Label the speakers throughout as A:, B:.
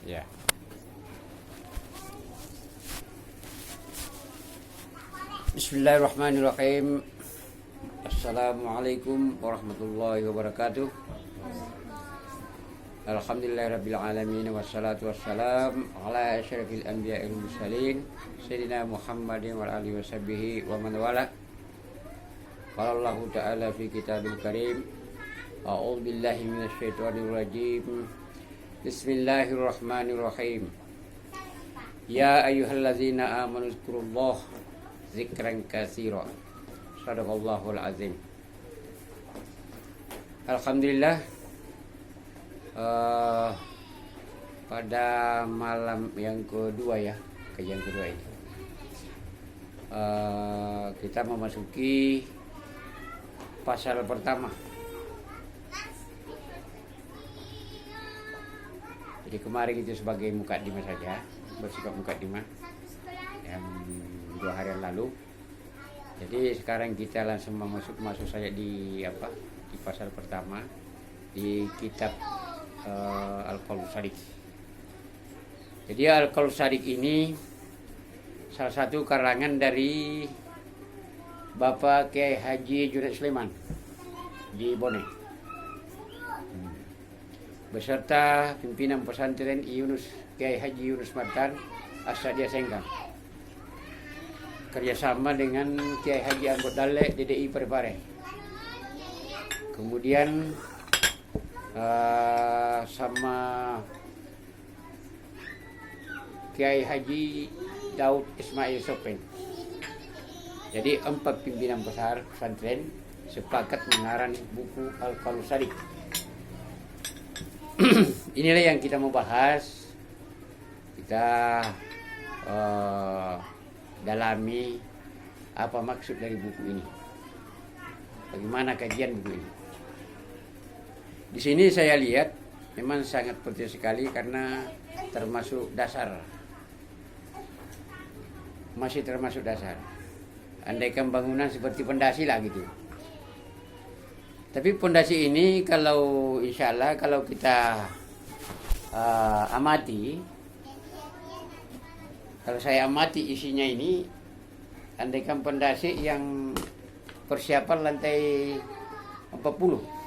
A: Ya. Bismillahirrahmanirrahim. Assalamualaikum warahmatullahi wabarakatuh. Alhamdulillahirabbil alamin wassalatu wassalam ala asyrafil anbiya'il mursalin sayyidina Muhammadin wa alihi washabbihi wa man wala. Qala Allah ta'ala fi kitabil karim. A'udzu billahi minasyaitonir rajim. Bismillahirrahmanirrahim. Ya ayyuhallazina amanu dzkurullaha dzikran katsira. Shadaqallahul azim. Alhamdulillah, pada malam yang kedua ya, kajian kedua ini, kita memasuki pasal pertama. Jadi kemarin itu sebagai mukadimah saja, bersifat mukadimah yang 2 hari yang lalu. Jadi sekarang kita langsung masuk saja di pasal pertama di kitab Al-Qaulus Shadiq. Jadi Al-Qaulus Shadiq ini salah satu karangan dari Bapak Kiai Haji Junaid Sulaiman di Bone, beserta pimpinan pesantren Kiai Haji Yunus Martan Asadiyah Sengkang, kerjasama dengan Kiai Haji Anggot Dalek DDI Parepare. Kemudian sama Kiai Haji Daud Ismail Sopeng. Jadi 4 pimpinan besar pesantren sepakat mengarang buku Al-Qaulus Shadiq. Inilah yang kita mau bahas. Kita dalami apa maksud dari buku ini, bagaimana kajian buku ini. Di sini saya lihat memang sangat penting sekali karena termasuk dasar, masih termasuk dasar. Andaikan bangunan seperti pondasi lah gitu. Tapi pondasi ini kalau insya Allah kalau kita amati, kalau saya amati isinya ini, andaikan pondasi yang persiapan lantai 40.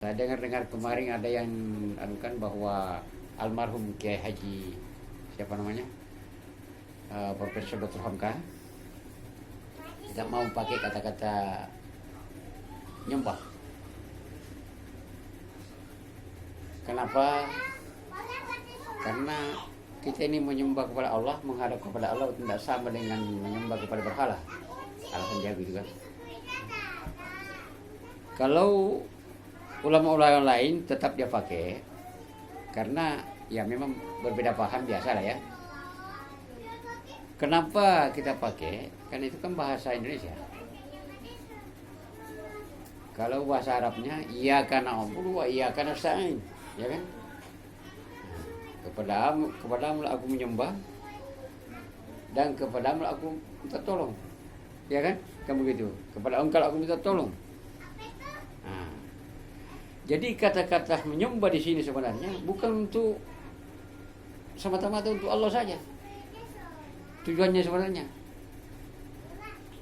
A: Saya dengar kemarin ada yang anukan bahwa almarhum Kiai Haji siapa namanya, Profesor Dr. Hamka tidak mau pakai kata-kata nyembah. Kenapa? Karena kita ini menyembah kepada Allah, menghadap kepada Allah tidak sama dengan menyembah kepada berhala. Alasan dia gitu kan. Kalau ulama-ulama lain tetap dia pakai, karena ya memang berbeda paham biasa lah ya. Kenapa kita pakai? Karena itu kan bahasa Indonesia. Kalau bahasa Arabnya iyyaka na'budu wa iyyaka nasta'in, ya kan? Kepadamu aku menyembah dan kepadamu aku minta tolong, ya kan? Kan begitu. Kepada engkau aku minta tolong. Nah, jadi kata-kata menyembah di sini sebenarnya bukan untuk semata-mata untuk Allah saja. Tujuannya sebenarnya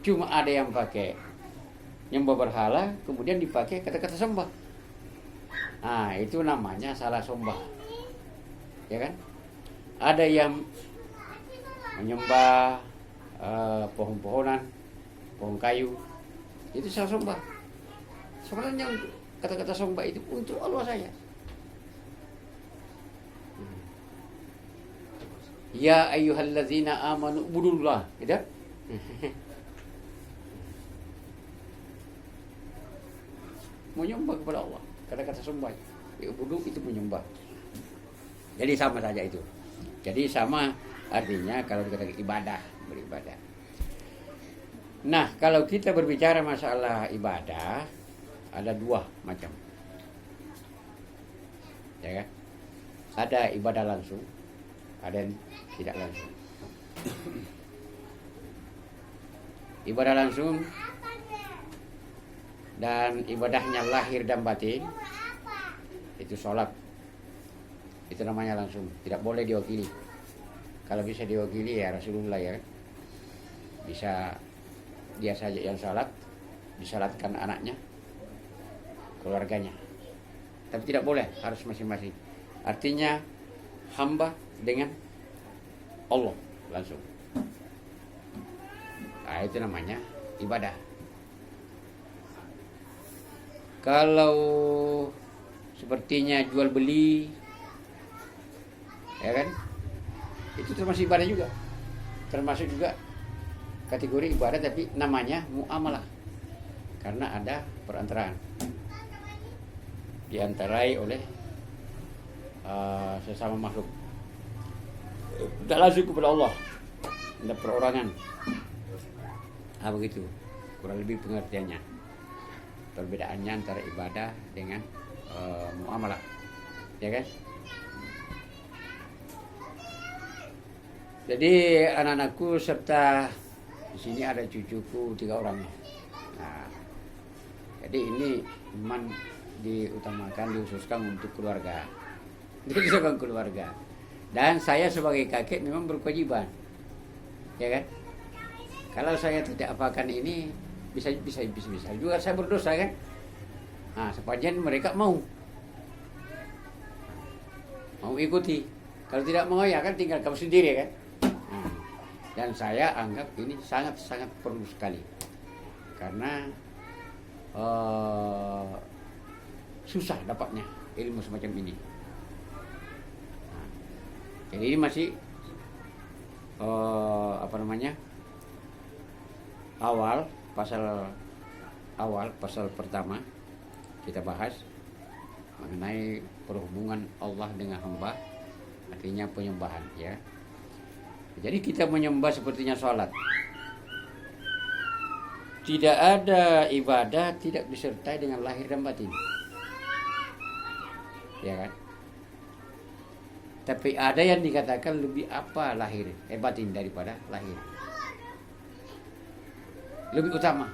A: cuma ada yang pakai nyembah berhala, kemudian dipakai kata-kata sembah. Nah, itu namanya salah sembah. Ya kan? Ada yang menyembah pohon-pohonan, pohon kayu. Itu salah sembah. Sebenarnya kata-kata sembah itu untuk Allah saja. Ya ayyuhallazina amanu ubudullah, gitu. Menyembah kepada Allah. Kata-kata sembah. Ubudu itu menyembah. Jadi sama saja itu. Jadi sama artinya kalau dikatakan ibadah, beribadah. Nah, kalau kita berbicara masalah ibadah, ada dua macam. Ya kan? Ada ibadah langsung, ada yang tidak langsung. Ibadah langsung dan ibadahnya lahir dan batin, itu sholat. Itu namanya langsung, tidak boleh diwakili. Kalau bisa diwakili ya Rasulullah, ya kan? Bisa dia saja yang sholat, disalatkan anaknya, keluarganya. Tapi tidak boleh, harus masing-masing. Artinya hamba dengan Allah langsung. Nah, itu namanya ibadah. Kalau sepertinya jual beli, ya kan, itu termasuk ibadah juga, termasuk juga kategori ibadah, tapi namanya muamalah, karena ada perantaraan, diantarai oleh sesama makhluk, tidak langsung kepada Allah, tidak perorangan. Begitu kurang lebih pengertiannya, perbedaannya antara ibadah dengan muamalah, ya kan? Jadi anak-anakku serta di sini ada cucuku 3 orang. Nah, jadi ini memang diutamakan, dihususkan untuk keluarga, dihususkan keluarga. Dan saya sebagai kakek memang berkewajiban, ya kan? Kalau saya tidak apakan ini, bisa juga saya berdosa, kan? Nah, sepanjang mereka mau ikuti. Kalau tidak mau, ya kan tinggal kamu sendiri, kan? Nah, dan saya anggap ini sangat-sangat perlu sekali, karena susah dapatnya ilmu semacam ini. Nah, jadi ini masih pasal pertama kita bahas mengenai perhubungan Allah dengan hamba, artinya penyembahan, ya. Jadi kita menyembah sepertinya sholat. Tidak ada ibadah tidak disertai dengan lahir dan batin, ya kan? Tapi ada yang dikatakan lebih lahir, batin daripada lahir, lebih utama.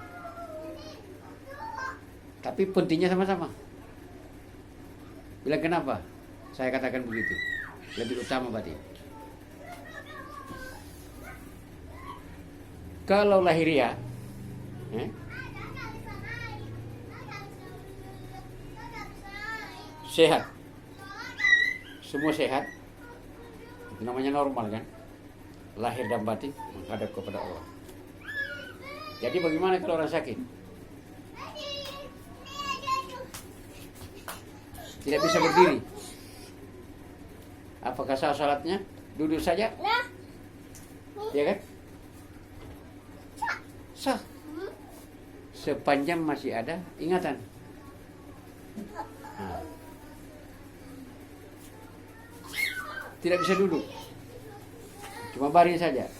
A: Tapi pentingnya sama-sama. Bilang kenapa saya katakan begitu? Lebih utama batin. Kalau lahiriah, sehat, semua sehat, itu namanya normal kan, lahir dan batin menghadap kepada Allah. Jadi bagaimana kalau orang sakit? Tidak bisa berdiri. Apakah sah salatnya? Duduk saja? Ya kan? Sah. Sepanjang masih ada ingatan. Nah. Tidak bisa duduk. Cuma baring saja.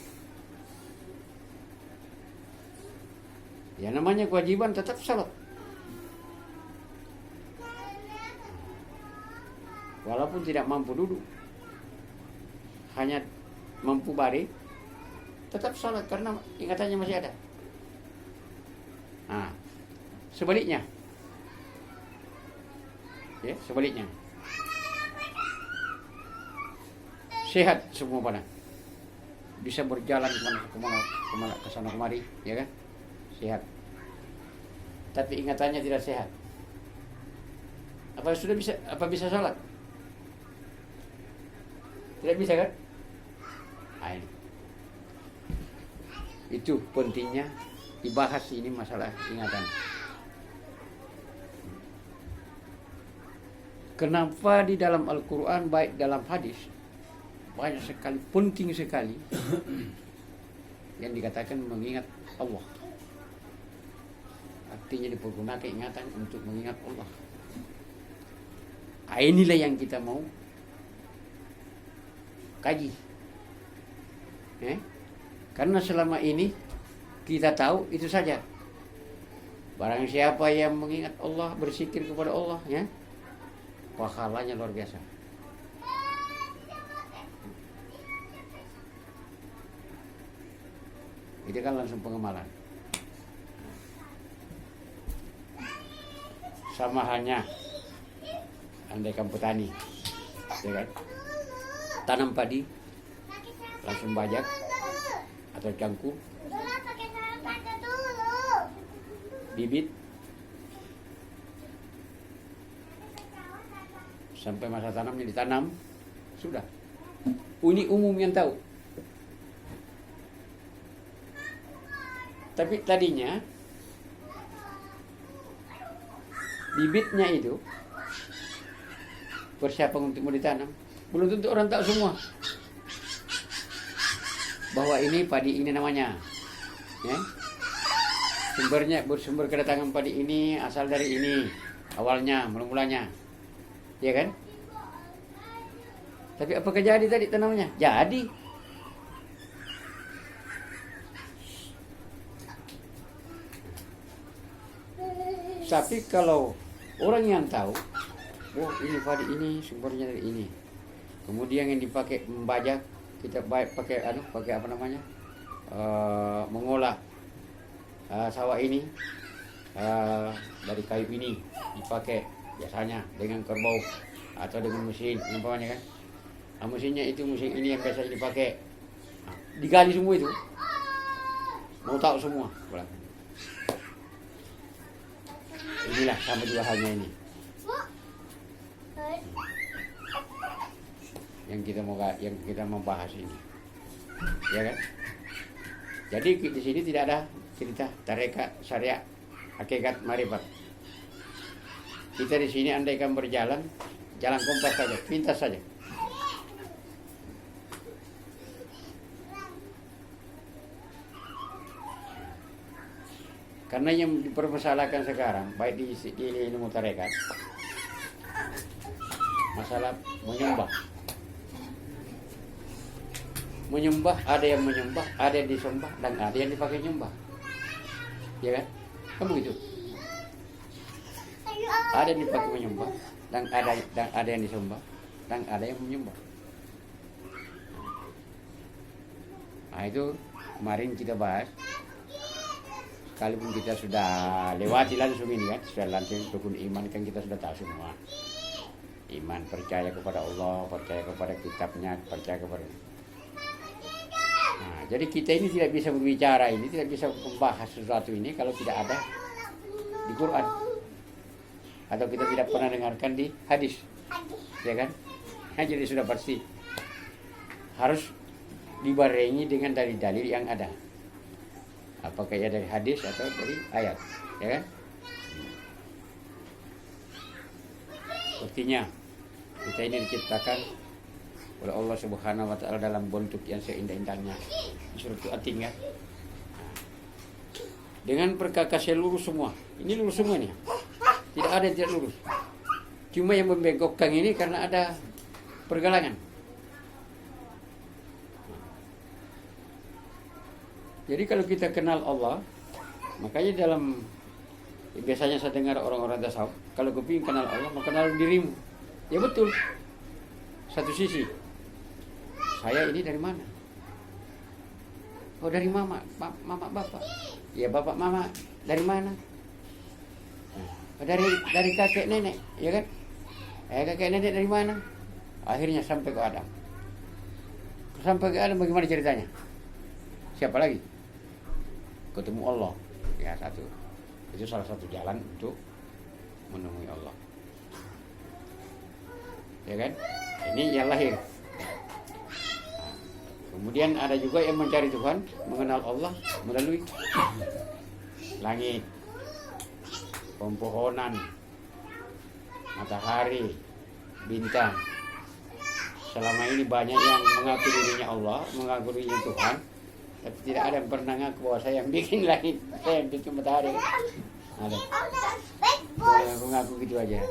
A: Ya namanya kewajiban tetap salat. Walaupun tidak mampu duduk, hanya mampu baring, tetap salat karena ingatannya masih ada. Nah, sebaliknya, ya sebaliknya, sehat semua pada, bisa berjalan kemana ke sana kemari, ya kan? Sehat. Tapi ingatannya tidak sehat. Apa bisa sholat? Tidak bisa kan? Nah, ini. Itu pentingnya dibahas ini masalah ingatan. Kenapa di dalam Al-Quran baik dalam hadis banyak sekali, penting sekali yang dikatakan mengingat Allah. Artinya dipergunakan ingatan untuk mengingat Allah. Nah, inilah yang kita mau kaji. Karena selama ini kita tahu itu saja. Barang siapa yang mengingat Allah, berzikir kepada Allah, ya, pahalanya luar biasa. Itu kan langsung pengemalan. Sama hanya andaikan petani, ya kan? Tanam padi, langsung bajak atau cangkul, bibit, sampai masa tanamnya ditanam, sudah. Ini umum yang tahu. Tapi tadinya bibitnya itu persiapan untuk mau ditanam, belum tentu orang tahu semua bahwa ini padi ini namanya, ya. Bersumber kedatangan padi ini asal dari ini, awalnya, mula-mulanya, ya kan? Tapi apakah jadi tadi tanamnya? Jadi. Tapi kalau orang yang tahu, oh ini padi ini sumbernya dari ini, kemudian yang dipakai membajak, kita pakai apa namanya, mengolah sawah ini dari kayu ini, dipakai biasanya dengan kerbau atau dengan mesin, umpamanya kan. Nah, mesinnya itu mesin ini yang biasa dipakai. Nah, digali semua itu, mau tahu semua. Inilah sama dua halnya ini yang kita mau bahas ini, ya kan? Jadi di sini tidak ada cerita tarekat, syariat, hakikat, marifat. Kita di sini andaikan berjalan, jalan kompas saja, pintas saja. Karena yang dipermasalahkan sekarang, baik di ilmu tarekat, masalah menyembah. Menyembah, ada yang menyembah, ada yang disembah, dan ada yang dipakai nyembah. Ya kan? Kan begitu. Ada yang dipakai menyembah, dan ada yang disembah, dan ada yang menyembah. Nah itu kemarin kita bahas. Sekalipun kita sudah lewati langsung ini kan, sudah langsung rukun iman kan kita sudah tahu semua. Iman, percaya kepada Allah, percaya kepada kitabnya, percaya kepada. Nah, jadi kita ini tidak bisa berbicara ini, tidak bisa membahas sesuatu ini kalau tidak ada di Quran. atau kita tidak pernah dengarkan di hadis, ya kan? Nah, jadi sudah pasti harus dibarengi dengan dalil-dalil yang ada, apakah ya dari hadis atau dari ayat, ya kan? Artinya kita ini diciptakan oleh Allah Subhanahu wa taala dalam bentuk yang seindah-indahnya. Surat At-Tin ya. Dengan perkakasnya lurus semua. Ini lurus semua nih. Tidak ada yang tidak lurus. Cuma yang membengkokkan ini karena ada pergelangan. Jadi kalau kita kenal Allah, makanya dalam biasanya saya dengar orang-orang tasawuf, kalau kepingin kenal Allah, maka kenal dirimu. Ya betul. Satu sisi, saya ini dari mana? Oh, dari mama bapak. Ya bapak mama dari mana? Dari kakek nenek, ya kan? Kakek nenek dari mana? Akhirnya sampai ke Adam. Sampai ke Adam bagaimana ceritanya? Siapa lagi? Ketemu Allah. Ya satu. Itu salah satu jalan untuk menemui Allah. Ya kan? Ini yang lahir. Kemudian ada juga yang mencari Tuhan, mengenal Allah melalui langit, pepohonan, matahari, bintang. Selama ini banyak yang mengaku dirinya Allah, mengaku dirinya Tuhan, tapi tidak ada yang pernah ngaku bahwa saya yang bikin langit, saya yang bikin matahari. Ada. Aku ngaku gitu aja.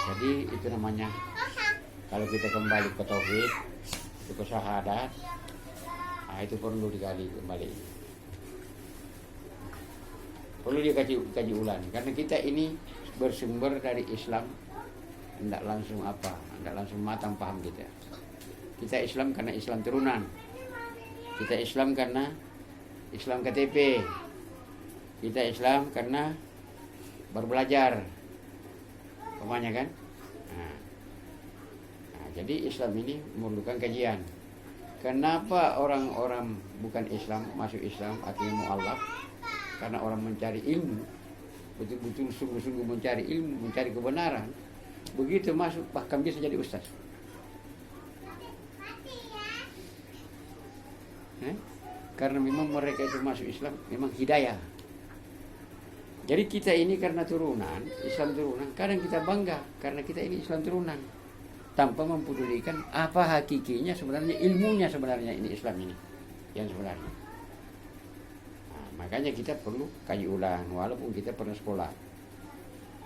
A: Jadi itu namanya, kalau kita kembali ke tauhid, ke syahadat, itu perlu dikaji kembali. Perlu dikaji ulang, karena kita ini bersumber dari Islam, tidak langsung matang paham kita. Kita Islam karena Islam turunan. Kita Islam karena Islam KTP. Kita Islam karena baru belajar. Pemanya kan? Jadi Islam ini memerlukan kajian. Kenapa orang-orang bukan Islam masuk Islam artinya mu'alaf? Karena orang mencari ilmu, betul-betul sungguh-sungguh mencari ilmu, mencari kebenaran. Begitu masuk bahkan bisa jadi ustaz. Karena memang mereka itu masuk Islam memang hidayah. Jadi kita ini karena turunan, Islam turunan, kadang kita bangga karena kita ini Islam turunan, tanpa mempedulikan apa hakikinya sebenarnya, ilmunya sebenarnya ini Islam ini yang sebenarnya. Makanya kita perlu kaji ulang walaupun kita pernah sekolah.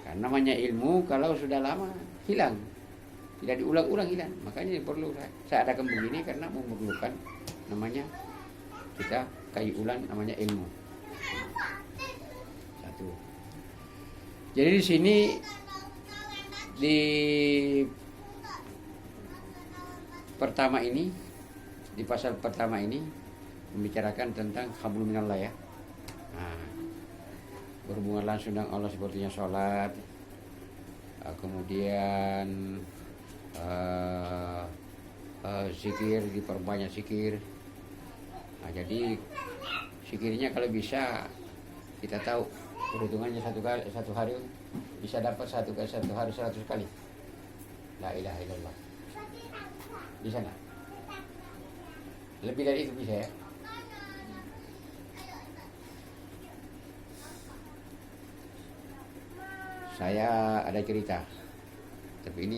A: Karena namanya ilmu kalau sudah lama hilang, tidak diulang-ulang hilang. Makanya perlu saya adakan begini karena memerlukan namanya kita kaji ulang namanya ilmu. Satu. Jadi di sini di pertama ini, di pasal pertama ini membicarakan tentang hablum minallah ya. Berhubungan langsung dengan Allah sepertinya sholat, kemudian zikir, diperbanyak zikir. Jadi zikirnya kalau bisa kita tahu perhitungannya satu hari bisa dapat satu hari 100 kali. La ilaha illallah. Bisa nggak? Lebih dari itu bisa ya. Saya ada cerita, tapi ini